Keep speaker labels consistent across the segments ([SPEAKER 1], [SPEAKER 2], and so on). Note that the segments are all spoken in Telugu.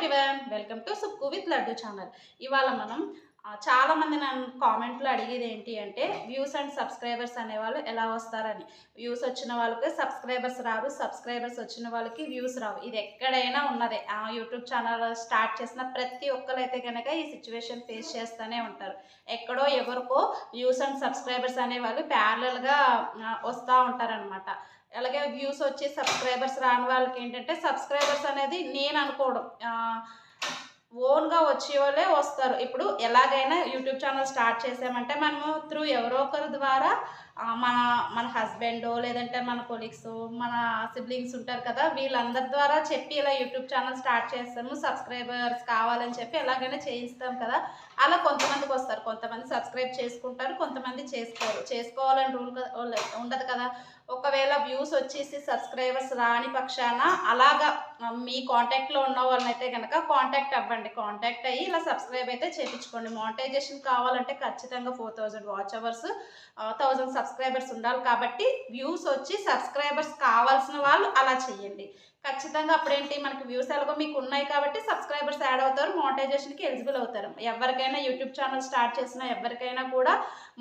[SPEAKER 1] Everyone welcome to Sukku with laddu channel. ఇవాళ మనం చాలామంది నన్ను కామెంట్లో అడిగేది ఏంటి అంటే వ్యూస్ అండ్ సబ్స్క్రైబర్స్ అనేవాళ్ళు ఎలా వస్తారని. వ్యూస్ వచ్చిన వాళ్ళకి సబ్స్క్రైబర్స్ రారు, సబ్స్క్రైబర్స్ వచ్చిన వాళ్ళకి వ్యూస్ రావు. ఇది ఎక్కడైనా ఉన్నదే. యూట్యూబ్ ఛానల్ స్టార్ట్ చేసిన ప్రతి ఒక్కరైతే కనుక ఈ సిచ్యువేషన్ ఫేస్ చేస్తూనే ఉంటారు. ఎక్కడో ఎవరికో వ్యూస్ అండ్ సబ్స్క్రైబర్స్ అనేవాళ్ళు ప్యారలల్గా వస్తూ ఉంటారనమాట. అలాగే వ్యూస్ వచ్చి సబ్స్క్రైబర్స్ రాని వాళ్ళకి ఏంటంటే సబ్స్క్రైబర్స్ అనేది నేను అనుకోవడం ఓన్గా వచ్చే వాళ్ళే వస్తారు. ఇప్పుడు ఎలాగైనా యూట్యూబ్ ఛానల్ స్టార్ట్ చేసామంటే మనము త్రూ ఎవరో ఒకరి ద్వారా మన మన హస్బెండో లేదంటే మన కొలీగ్స్ మన సిబ్లింగ్స్ ఉంటారు కదా, వీళ్ళందరి ద్వారా చెప్పి ఇలా యూట్యూబ్ ఛానల్ స్టార్ట్ చేస్తాము, సబ్స్క్రైబర్స్ కావాలని చెప్పి ఎలాగైనా చేయిస్తాం కదా. అలా కొంతమందికి వస్తారు, కొంతమంది సబ్స్క్రైబ్ చేసుకుంటారు, కొంతమంది చేసుకోవాలని రూల్ ఉండదు కదా. ఒకవేళ వ్యూస్ వచ్చేసి సబ్స్క్రైబర్స్ రాని పక్షాన అలాగా మీ కాంటాక్ట్లో ఉన్న వాళ్ళనైతే కనుక కాంటాక్ట్ అవ్వండి. కాంటాక్ట్ అయ్యి ఇలా సబ్స్క్రైబ్ అయితే చేయించుకోండి. మానిటైజేషన్ కావాలంటే ఖచ్చితంగా 4000 వాచ్ అవర్స్ 1000 సబ్స్క్రైబర్స్ ఉండాలి. కాబట్టి వ్యూస్ వచ్చి సబ్స్క్రైబర్స్ కావాల్సిన వాళ్ళు అలా చేయండి ఖచ్చితంగా. అప్పుడేంటి, మనకి వ్యూస్ ఎలాగో మీకు ఉన్నాయి కాబట్టి సబ్స్క్రైబర్స్ యాడ్ అవుతారు, మానిటైజేషన్కి ఎలిజిబుల్ అవుతారు. ఎవరికైనా యూట్యూబ్ ఛానల్ స్టార్ట్ చేసినా ఎవరికైనా కూడా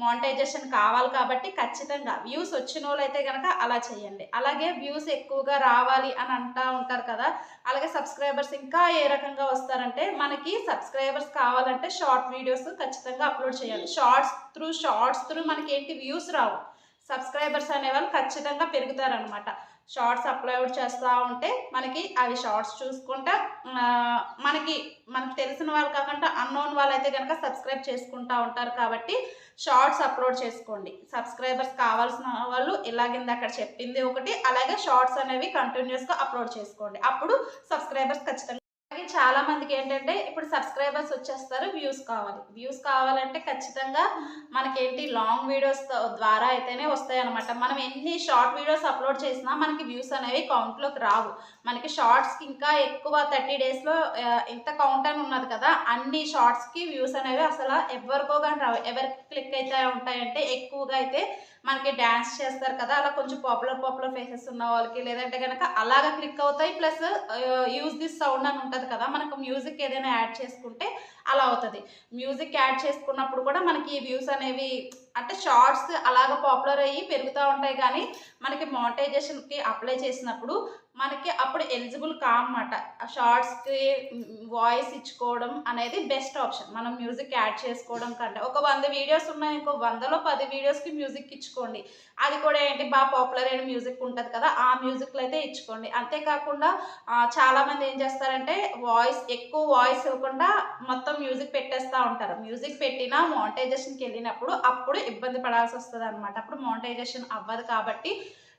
[SPEAKER 1] మానిటైజేషన్ కావాలి కాబట్టి ఖచ్చితంగా వ్యూస్ వచ్చిన వాళ్ళు అయితే కనుక అలా చేయండి. అలాగే వ్యూస్ ఎక్కువగా రావాలి అని అంటూ ఉంటారు కదా, అలాగే సబ్స్క్రైబర్స్ ఇంకా ఏ రకంగా వస్తారంటే, మనకి సబ్స్క్రైబర్స్ కావాలంటే షార్ట్ వీడియోస్ ఖచ్చితంగా అప్లోడ్ చేయాలి. షార్ట్స్ త్రూ మనకి ఏంటి వ్యూస్ రావు, సబ్స్క్రైబర్స్ అనేవాళ్ళు ఖచ్చితంగా పెరుగుతారనమాట. షార్ట్స్ అప్లోడ్ చేస్తూ ఉంటే మనకి అవి షార్ట్స్ చూసుకుంటా మనకి తెలిసిన వాళ్ళు కాకుండా అన్నోన్ వాళ్ళైతే కనుక సబ్స్క్రైబ్ చేసుకుంటూ ఉంటారు. కాబట్టి షార్ట్స్ అప్లోడ్ చేసుకోండి. సబ్స్క్రైబర్స్ కావాల్సిన వాళ్ళు ఇలాగింది అక్కడ చెప్పింది ఒకటి, అలాగే షార్ట్స్ అనేవి కంటిన్యూస్గా అప్లోడ్ చేసుకోండి. అప్పుడు సబ్స్క్రైబర్స్ ఖచ్చితంగా. అలాగే చాలా మందికి ఏంటంటే ఇప్పుడు సబ్స్క్రైబర్స్ వచ్చేస్తారు, వ్యూస్ కావాలంటే ఖచ్చితంగా మనకేంటి లాంగ్ వీడియోస్ ద్వారా అయితేనే వస్తాయి అనమాట. మనం ఎన్ని షార్ట్ వీడియోస్ అప్లోడ్ చేసినా మనకి వ్యూస్ అనేవి కౌంట్లోకి రావు. మనకి షార్ట్స్కి ఇంకా ఎక్కువ 30 డేస్లో ఇంత కౌంట్ అని ఉన్నది కదా, అన్ని షార్ట్స్కి వ్యూస్ అనేవి అసలు ఎవరికో కానీ రావు. ఎవరికి క్లిక్ అయితే ఉంటాయంటే ఎక్కువగా అయితే మనకి డ్యాన్స్ చేస్తారు కదా, అలా కొంచెం పాపులర్ ఫేసెస్ ఉన్న వాళ్ళకి, లేదంటే కనుక అలాగా క్లిక్ అవుతాయి. ప్లస్ యూజ్ దిస్ సౌండ్ అని ఉంటుంది కదా, మనకు మ్యూజిక్ ఏదైనా యాడ్ చేసుకుంటే అలా అవుతుంది. మ్యూజిక్ యాడ్ చేసుకున్నప్పుడు కూడా మనకి వ్యూస్ అనేవి అంటే షార్ట్స్ అలాగ పాపులర్ అయ్యి పెరుగుతూ ఉంటాయి. కానీ మనకి మానిటైజేషన్కి అప్లై చేసినప్పుడు మనకి అప్పుడు ఎలిజిబుల్ కాదన్నమాట. ఆ షార్ట్స్కి వాయిస్ ఇచ్చుకోవడం అనేది బెస్ట్ ఆప్షన్. మనం మ్యూజిక్ యాడ్ చేసుకోవడం కంటే ఒక 100 వీడియోస్ ఉన్నాయి, ఇంకో 100లో 10 వీడియోస్కి మ్యూజిక్ ఇచ్చుకోండి. అది కూడా ఏంటి, బాగా పాపులర్ అయిన మ్యూజిక్ ఉంటుంది కదా, ఆ మ్యూజిక్లో అయితే ఇచ్చుకోండి. అంతేకాకుండా చాలామంది ఏం చేస్తారంటే ఎక్కువ వాయిస్ ఇవ్వకుండా మొత్తం మ్యూజిక్ పెట్టేస్తూ ఉంటారు. మ్యూజిక్ పెట్టినా మానిటైజేషన్కి వెళ్ళినప్పుడు అప్పుడు ఇబ్బంది పడాల్సి వస్తుంది అనమాట. అప్పుడు మానిటైజేషన్ అవ్వదు. కాబట్టి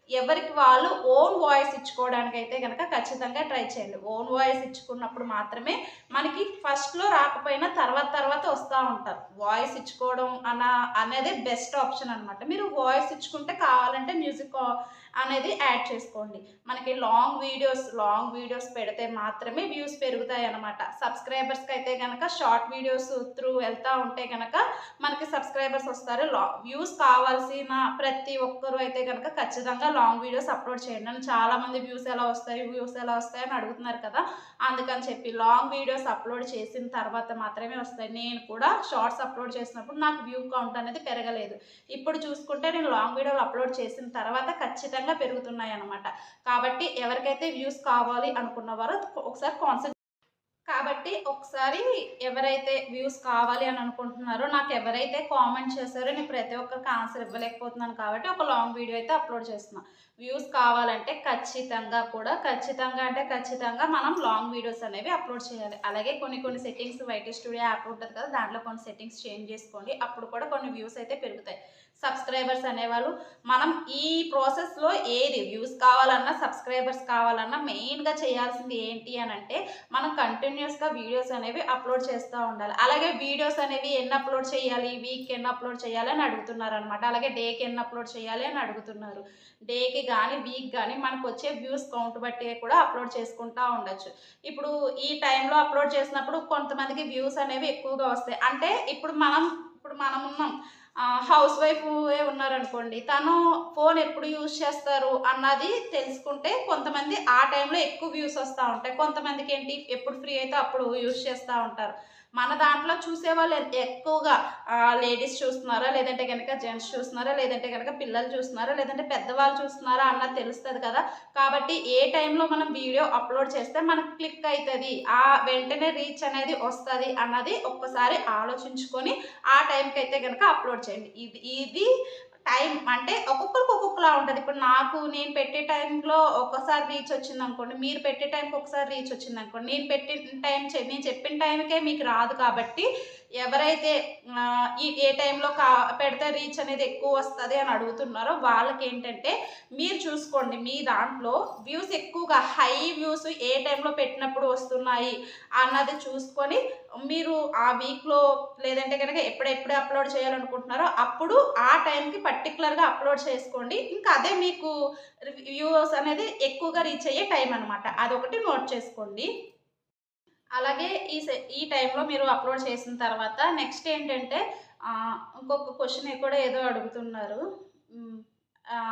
[SPEAKER 1] ఎవరికి వాళ్ళు ఓన్ వాయిస్ ఇచ్చుకోవడానికి అయితే కనుక ఖచ్చితంగా ట్రై చేయండి. ఓన్ వాయిస్ ఇచ్చుకున్నప్పుడు మాత్రమే మనకి ఫస్ట్లో రాకపోయినా తర్వాత వస్తూ ఉంటారు. వాయిస్ ఇచ్చుకోవడం అనేది బెస్ట్ ఆప్షన్ అనమాట. మీరు వాయిస్ ఇచ్చుకుంటే కావాలంటే మ్యూజిక్ అనేది యాడ్ చేసుకోండి. మనకి లాంగ్ వీడియోస్ పెడితే మాత్రమే వ్యూస్ పెరుగుతాయి అనమాట. సబ్స్క్రైబర్స్కి అయితే కనుక షార్ట్ వీడియోస్ త్రూ వెళ్తూ ఉంటే కనుక మనకి సబ్స్క్రైబర్స్ వస్తారు. వ్యూస్ కావాల్సిన ప్రతి ఒక్కరు అయితే కనుక ఖచ్చితంగా లాంగ్ వీడియోస్ అప్లోడ్ చేయండి. నన్ను చాలామంది వ్యూస్ ఎలా వస్తాయి అని అడుగుతున్నారు కదా, అందుకని చెప్పి లాంగ్ వీడియోస్ అప్లోడ్ చేసిన తర్వాత మాత్రమే వస్తాయి. నేను కూడా షార్ట్స్ అప్లోడ్ చేసినప్పుడు నాకు వ్యూ కౌంట్ అనేది పెరగలేదు. ఇప్పుడు చూసుకుంటే నేను లాంగ్ వీడియోలు అప్లోడ్ చేసిన తర్వాత ఖచ్చితంగా పెరుగుతున్నాయి అన్నమాట. కాబట్టి ఎవరికైతే వ్యూస్ కావాలి అనుకున్నవారో ఒకసారి ఎవరైతే వ్యూస్ కావాలి అని అనుకుంటున్నారో, నాకు ఎవరైతే కామెంట్ చేశారో నేను ప్రతి ఒక్కరికి ఆన్సర్ ఇవ్వలేకపోతున్నాను. కాబట్టి ఒక లాంగ్ వీడియో అయితే అప్లోడ్ చేస్తున్నాను. వ్యూస్ కావాలంటే ఖచ్చితంగా మనం లాంగ్ వీడియోస్ అనేవి అప్లోడ్ చేయాలి. అలాగే కొన్ని సెట్టింగ్స్ వైటీ స్టూడియో యాప్ ఉంటుంది కదా, దాంట్లో కొన్ని సెట్టింగ్స్ చేంజ్ చేసుకోండి. అప్పుడు కూడా కొన్ని వ్యూస్ అయితే పెరుగుతాయి. సబ్స్క్రైబర్స్ అనేవాళ్ళు మనం ఈ ప్రాసెస్లో ఏది వ్యూస్ కావాలన్నా సబ్స్క్రైబర్స్ కావాలన్నా మెయిన్గా చేయాల్సింది ఏంటి అని అంటే, మనం కంటిన్యూస్గా వీడియోస్ అనేవి అప్లోడ్ చేస్తూ ఉండాలి. అలాగే వీడియోస్ అనేవి ఎన్ని అప్లోడ్ చేయాలి, వీక్కి ఎన్ని అప్లోడ్ చేయాలి అని అడుగుతున్నారు అనమాట. అలాగే డేకి ఎన్ని అప్లోడ్ చేయాలి అని అడుగుతున్నారు. డేకి కానీ వీక్ కానీ మనకు వచ్చే వ్యూస్ కౌంట్ బట్టి కూడా అప్లోడ్ చేసుకుంటూ ఉండొచ్చు. ఇప్పుడు ఈ టైంలో అప్లోడ్ చేసినప్పుడు కొంతమందికి వ్యూస్ అనేవి ఎక్కువగా వస్తాయి. అంటే ఇప్పుడు మనం ఉన్నాం, హౌస్ వైఫ్ ఉన్నారనుకోండి, తను ఫోన్ ఎప్పుడు యూజ్ చేస్తారు అన్నది తెలుసుకుంటే కొంతమంది ఆ టైంలో ఎక్కువ వ్యూస్ వస్తూ ఉంటాయి. కొంతమందికి ఏంటి ఎప్పుడు ఫ్రీ అయితే అప్పుడు యూజ్ చేస్తూ ఉంటారు. మన దాంట్లో చూసేవాళ్ళు ఎక్కువగా లేడీస్ చూస్తున్నారా, లేదంటే కనుక జెంట్స్ చూస్తున్నారా, లేదంటే కనుక పిల్లలు చూస్తున్నారా, లేదంటే పెద్దవాళ్ళు చూస్తున్నారా అన్నది తెలుస్తుంది కదా. కాబట్టి ఏ టైంలో మనం వీడియో అప్లోడ్ చేస్తే మనకు క్లిక్ అవుతుంది, వెంటనే రీచ్ అనేది వస్తుంది అన్నది ఒక్కసారి ఆలోచించుకొని ఆ టైంకి అయితే కనుక అప్లోడ్ చేయండి. ఇది ఇది టైం అంటే ఒక్కొక్కరికి ఒక్కొక్కలా ఉంటుంది. ఇప్పుడు నేను పెట్టే టైంలో ఒకసారి రీచ్ వచ్చిందనుకోండి, మీరు పెట్టే టైంకి ఒకసారి రీచ్ వచ్చిందనుకోండి, నేను చెప్పిన టైంకే మీకు రాదు. కాబట్టి ఎవరైతే ఏ టైంలో పెడితే రీచ్ అనేది ఎక్కువ వస్తుంది అని అడుగుతున్నారో వాళ్ళకేంటంటే మీరు చూసుకోండి, మీ దాంట్లో వ్యూస్ ఎక్కువగా హై వ్యూస్ ఏ టైంలో పెట్టినప్పుడు వస్తున్నాయి అన్నది చూసుకొని మీరు ఆ వీక్లో లేదంటే కనుక ఎప్పుడెప్పుడు అప్లోడ్ చేయాలనుకుంటున్నారో అప్పుడు ఆ టైంకి పర్టికులర్గా అప్లోడ్ చేసుకోండి. ఇంకా అదే మీకు వ్యూస్ అనేది ఎక్కువగా రీచ్ అయ్యే టైం అనమాట. అదొకటి నోట్ చేసుకోండి. అలాగే ఈ టైంలో మీరు అప్లోడ్ చేసిన తర్వాత నెక్స్ట్ ఏంటంటే ఇంకొక క్వశ్చన్ కూడా ఏదో అడుగుతున్నారు.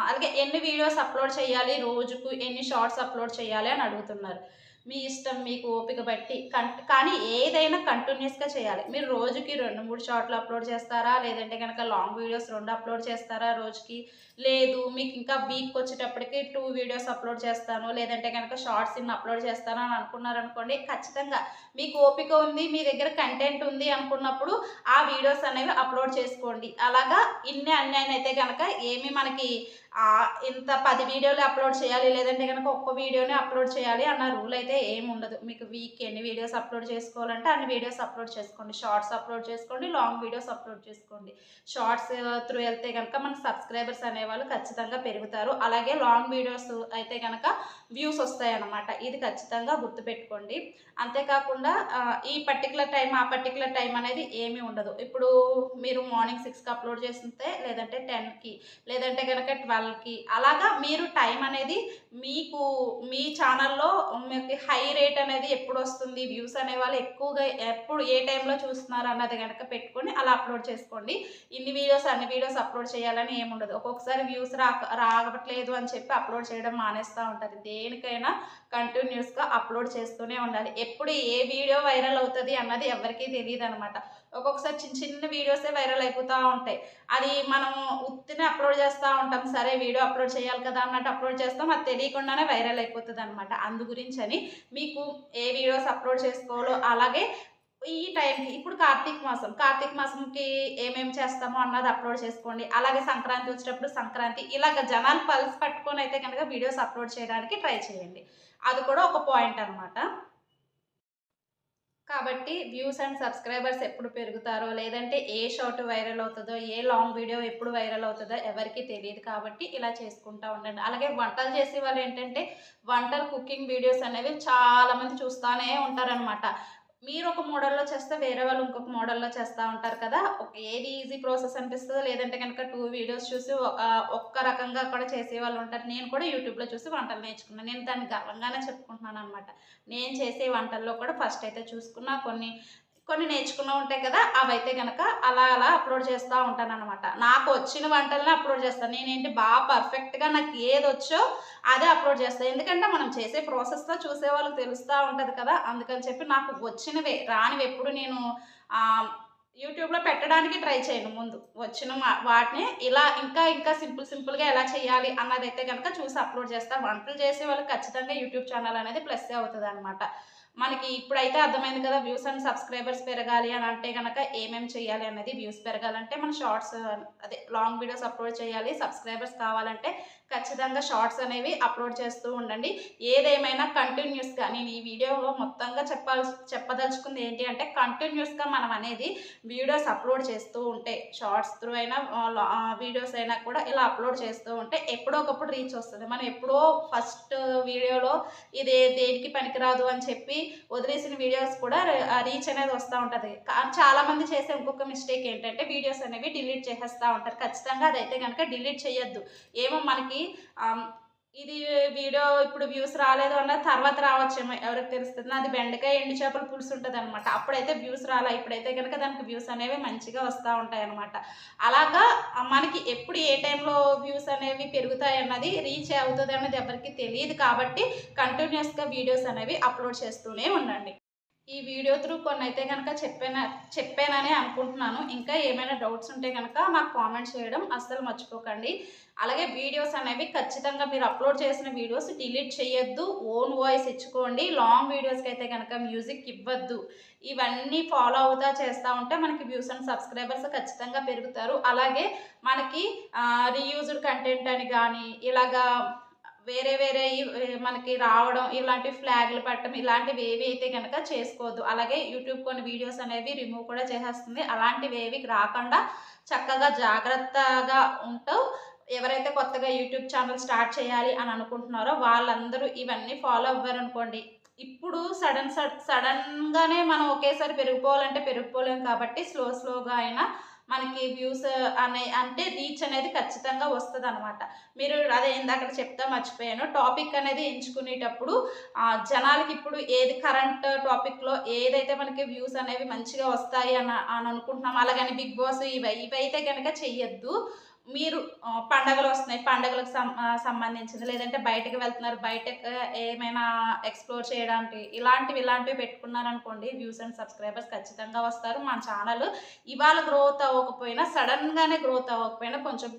[SPEAKER 1] అలాగే ఎన్ని వీడియోస్ అప్లోడ్ చేయాలి, రోజుకు ఎన్ని షార్ట్స్ అప్లోడ్ చేయాలి అని అడుగుతున్నారు. మీ ఇష్టం, మీకు ఓపిక బట్టి కానీ ఏదైనా కంటిన్యూస్గా చేయాలి. మీరు రోజుకి 2-3 షార్ట్లు అప్లోడ్ చేస్తారా, లేదంటే కనుక లాంగ్ వీడియోస్ 2 అప్లోడ్ చేస్తారా రోజుకి, లేదు మీకు ఇంకా వీక్ వచ్చేటప్పటికి 2 వీడియోస్ అప్లోడ్ చేస్తాను, లేదంటే కనుక షార్ట్స్ ఇన్ని అప్లోడ్ చేస్తాను అని అనుకున్నారనుకోండి, ఖచ్చితంగా మీకు ఓపిక ఉంది, మీ దగ్గర కంటెంట్ ఉంది అనుకున్నప్పుడు ఆ వీడియోస్ అనేవి అప్లోడ్ చేసుకోండి. అలాగా అన్నీ అయితే కనుక ఏమి మనకి ఇంత 10 వీడియోలు అప్లోడ్ చేయాలి, లేదంటే కనుక ఒక్క వీడియోనే అప్లోడ్ చేయాలి అన్న రూల్ అయితే ఏమి ఉండదు. మీకు వీక్ ఎన్ని వీడియోస్ అప్లోడ్ చేసుకోవాలంటే అన్ని వీడియోస్ అప్లోడ్ చేసుకోండి. షార్ట్స్ అప్లోడ్ చేసుకోండి, లాంగ్ వీడియోస్ అప్లోడ్ చేసుకోండి. షార్ట్స్ త్రూ వెళ్తే కనుక మన సబ్స్క్రైబర్స్ అనేవాళ్ళు ఖచ్చితంగా పెరుగుతారు. అలాగే లాంగ్ వీడియోస్ అయితే కనుక వ్యూస్ వస్తాయన్నమాట. ఇది ఖచ్చితంగా గుర్తుపెట్టుకోండి. అంతేకాకుండా ఈ పర్టికులర్ టైం ఆ పర్టికులర్ టైం అనేది ఏమీ ఉండదు. ఇప్పుడు మీరు మార్నింగ్ 6కి అప్లోడ్ చేస్తే లేదంటే 10కి, లేదంటే కనుక 12కి, అలాగా మీరు టైం అనేది మీకు మీ ఛానల్లో మీకు హై రేట్ అనేది ఎప్పుడు వస్తుంది, వ్యూస్ అనేవాళ్ళు ఎక్కువగా ఎప్పుడు ఏ టైంలో చూస్తున్నారు అన్నది కనుక పెట్టుకొని అలా అప్లోడ్ చేసుకోండి. అన్ని వీడియోస్ అప్లోడ్ చేయాలని ఏముండదు. ఒక్కొక్కసారి వ్యూస్ రావట్లేదు అని చెప్పి అప్లోడ్ చేయడం మానేస్తూ ఉంటారు. దేనికైనా కంటిన్యూస్గా అప్లోడ్ చేస్తూనే ఉండాలి. ఎప్పుడు ఏ వీడియో వైరల్ అవుతుంది అన్నది ఎవరికీ తెలియదు అనమాట. ఒక్కొక్కసారి చిన్న వీడియోసే వైరల్ అయిపోతూ ఉంటాయి. అది మనం ఉత్తినే అప్లోడ్ చేస్తూ ఉంటాం, సరే వీడియో అప్లోడ్ చేయాలి కదా అన్నట్టు అప్లోడ్ చేస్తాం, అది తెలియకుండానే వైరల్ అయిపోతుంది అనమాట. అందు గురించని మీకు ఏ వీడియోస్ అప్లోడ్ చేసుకోవాలో, అలాగే ఈ టైంకి ఇప్పుడు కార్తీక మాసంకి ఏమేమి చేస్తామో అన్నది అప్లోడ్ చేసుకోండి. అలాగే సంక్రాంతి వచ్చేటప్పుడు సంక్రాంతి, ఇలాగ జనాలు పల్స్ పట్టుకొని అయితే కనుక వీడియోస్ అప్లోడ్ చేయడానికి ట్రై చేయండి. అది కూడా ఒక పాయింట్ అనమాట. కాబట్టి వ్యూస్ అండ్ సబ్స్క్రైబర్స్ ఎప్పుడు పెరుగుతారో, లేదంటే ఏ షార్ట్ వైరల్ అవుతుందో, ఏ లాంగ్ వీడియో ఎప్పుడు వైరల్ అవుతుందో ఎవరికీ తెలియదు. కాబట్టి ఇలా చేసుకుంటూ ఉండండి. అలాగే వంటలు చేసే వాళ్ళు ఏంటంటే కుకింగ్ వీడియోస్ అనేవి చాలామంది చూస్తూనే ఉంటారనమాట. మీరు ఒక మోడల్లో చేస్తే వేరే వాళ్ళు ఇంకొక మోడల్లో చేస్తూ ఉంటారు కదా. ఏది ఈజీ ప్రాసెస్ అనిపిస్తుందో, లేదంటే కనుక 2 వీడియోస్ చూసి ఒక్క రకంగా కూడా చేసేవాళ్ళు ఉంటారు. నేను కూడా యూట్యూబ్లో చూసి వంటలు నేర్చుకున్నాను. నేను దాన్ని గర్వంగానే చెప్పుకుంటున్నాను అనమాట. నేను చేసే వంటల్లో కూడా ఫస్ట్ అయితే చూసుకున్న కొన్ని నేర్చుకున్న ఉంటాయి కదా, అవైతే కనుక అలా అప్లోడ్ చేస్తూ ఉంటానన్నమాట. నాకు వచ్చిన వంటలనే అప్లోడ్ చేస్తాను. నేనేంటి బాగా పర్ఫెక్ట్గా నాకు ఏది వచ్చో అదే అప్లోడ్ చేస్తాను. ఎందుకంటే మనం చేసే ప్రాసెస్లో చూసే వాళ్ళకి తెలుస్తూ ఉంటుంది కదా. అందుకని చెప్పి నాకు వచ్చినవే, రానివి ఎప్పుడు నేను యూట్యూబ్లో పెట్టడానికి ట్రై చేయను. ముందు వచ్చిన వాటిని ఇలా ఇంకా సింపుల్గా ఎలా చేయాలి అన్నదైతే కనుక చూసి అప్లోడ్ చేస్తాను. వంటలు చేసే వాళ్ళకి ఖచ్చితంగా యూట్యూబ్ ఛానల్ అనేది ప్లస్ అవుతుంది అనమాట. మనకి ఇప్పుడైతే అర్థమైంది కదా, వ్యూస్ అండ్ సబ్స్క్రైబర్స్ పెరగాలి అని అంటే కనుక ఏమేమి చేయాలి అనేది. వ్యూస్ పెరగాలంటే మన షార్ట్స్ లాంగ్ వీడియోస్ అప్లోడ్ చేయాలి. సబ్స్క్రైబర్స్ కావాలంటే ఖచ్చితంగా షార్ట్స్ అనేవి అప్లోడ్ చేస్తూ ఉండండి. ఏదేమైనా కంటిన్యూస్గా నేను ఈ వీడియోలో మొత్తంగా చెప్పదలుచుకుంది ఏంటి అంటే, కంటిన్యూస్గా మనం అనేది వీడియోస్ అప్లోడ్ చేస్తూ ఉంటే, షార్ట్స్ త్రూ అయినా వీడియోస్ అయినా కూడా ఇలా అప్లోడ్ చేస్తూ ఉంటే ఎప్పుడో ఒకప్పుడు రీచ్ వస్తుంది. మనం ఎప్పుడో ఫస్ట్ వీడియోలో ఇది దేనికి పనికిరాదు అని చెప్పి వదిలేసిన వీడియోస్ కూడా రీచ్ అనేది వస్తూ ఉంటుంది. చాలామంది చేసే ఇంకొక మిస్టేక్ ఏంటంటే వీడియోస్ అనేవి డిలీట్ చేసేస్తూ ఉంటారు. ఖచ్చితంగా అదైతే కనుక డిలీట్ చేయొద్దు. ఏమో మనకి ఇది వీడియో ఇప్పుడు వ్యూస్ రాలేదు అన్న తర్వాత రావచ్చేమో ఎవరికి తెలుస్తుంది. నాది బెండకాయ ఎండు చేపల పులుసు ఉంటదనమాట. అప్పుడైతే వ్యూస్ రాలా. ఇప్పుడైతే గనక దానికి వ్యూస్ అనేవి మంచిగా వస్తా ఉంటాయనమాట. అలాగా మనకి ఎప్పుడు ఏ టైంలో వ్యూస్ అనేవి పెరుగుతాయన్నది, రీచ్ అవుతదన్నది ఎవరికీ తెలీదు కాబట్టి కంటిన్యూయస్‌గా వీడియోస్ అనేవి అప్‌లోడ్ చేస్తూనే ఉండండి. ఈ వీడియో త్రూ కొన్నైతే గనక చెప్పాననే అనుకుంటున్నాను. ఇంకా ఏమైనా డౌట్స్ ఉంటే గనక నాకు కామెంట్ చేయడం అస్సలు మర్చిపోకండి. అలాగే వీడియోస్ అనేవి ఖచ్చితంగా మీరు అప్‌లోడ్ చేసిన వీడియోస్ డిలీట్ చేయొద్దు. ఓన్ వాయిస్ ఇచ్చుకోండి. లాంగ్ వీడియోస్‌కైతే గనక మ్యూజిక్ ఇవ్వద్దు. ఇవన్నీ ఫాలో అవుతా చేస్తా ఉంటే మనకి వ్యూస్ అండ్ సబ్స్క్రైబర్స్ ఖచ్చితంగా పెరుగుతారు. అలాగే మనకి రీయూజ్డ్ కంటెంట్ అని గానీ, ఇలాగా వేరే వేరే మనకి రావడం, ఇలాంటి ఫ్లాగ్‌లు పెట్టడం ఇలాంటివి ఏవి అయితే గనక చేసుకోవద్దు. అలాగే యూట్యూబ్ కొన్ని వీడియోస్ అనేవి రిమూవ్ కూడా చేసేస్తుంది. అలాంటివేవి రాకుండా చక్కగా జాగ్రత్తగా ఉంటూ ఎవరైతే కొత్తగా యూట్యూబ్ ఛానల్ స్టార్ట్ చేయాలి అని అనుకుంటున్నారో వాళ్ళందరూ ఇవన్నీ ఫాలో అవ్వారనుకోండి. ఇప్పుడు సడెన్‌గానే మనం ఒకేసారి పెరిగిపోవాలంటే పెరిగిపోలేం కాబట్టి స్లోగా అయినా మనకి వ్యూస్ అంటే రీచ్ అనేది ఖచ్చితంగా వస్తదనమాట. మీరు అదే ఇందాకడ చెప్తా మర్చిపోయాను. టాపిక్ అనేది ఎంచుకునేటప్పుడు జనాలకి ఇప్పుడు ఏది కరెంట్ టాపిక్‌లో ఏదైతే మనకి వ్యూస్ అనేవి మంచిగా వస్తాయి అని అనుకుంటున్నామో అలాగని బిగ్ బాస్ ఇవైతే గనక చెయ్యొద్దు. మీరు పండగలొస్తున్నాయి. పండగలకు సంబంధించింది లేదంటే బయటకి వెళ్తున్నారు. బయటకి ఏమైనా ఎక్స్‌ప్లోర్ చేయడానికి ఇలాంటివి పెట్టుకున్నారనుకోండి వ్యూస్ అండ్ సబ్స్క్రైబర్స్ ఖచ్చితంగా వస్తారు. మన ఛానల్ ఇవాళ గ్రోత్ అవ్వకపోయినా సడెన్‌గానే గ్రోత్ అవ్వకపోయినా కొంచెం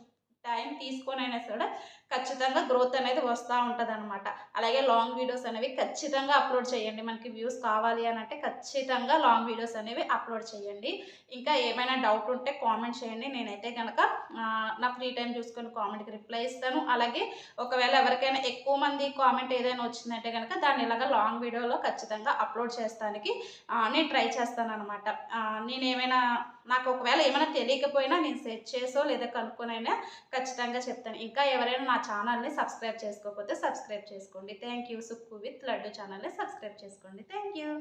[SPEAKER 1] టైం తీసుకొనైనా సరే ఖచ్చితంగా గ్రోత్ అనేది వస్తా ఉంటదనమాట. అలాగే లాంగ్ వీడియోస్ అనేవి ఖచ్చితంగా అప్‌లోడ్ చేయండి. మనకి వ్యూస్ కావాలి అనంటే ఖచ్చితంగా లాంగ్ వీడియోస్ అనేవి అప్‌లోడ్ చేయండి. ఇంకా ఏమైనా డౌట్ ఉంటే కామెంట్ చేయండి. నేనైతే గనక నా ఫ్రీ టైమ్ చూసుకొని కామెంట్‌కి రిప్లై ఇస్తాను. అలాగే ఒకవేళ ఎవరికైనా ఎక్కువ మంది కామెంట్ ఏదైనా వచ్చిందంటే గనక దాన్ని ఇలాగ లాంగ్ వీడియోలో ఖచ్చితంగా అప్‌లోడ్ చేస్తానికి నేను ట్రై చేస్తాననమాట. నేనేమైనా నాకు ఒకవేళ ఏమైనా తెలియకపోయినా నేను సెర్చ్ చేసో లేదా కనుక్కొనైనా ఖచ్చితంగా చెప్తాను. ఇంకా ఎవరైనా నా ఛానల్‌ని సబ్స్క్రైబ్ చేసుకోకపోతే సబ్స్క్రైబ్ చేసుకోండి. Thank you. Sukku with laddu ఛానల్‌ని సబ్స్క్రైబ్ చేసుకోండి. Thank you.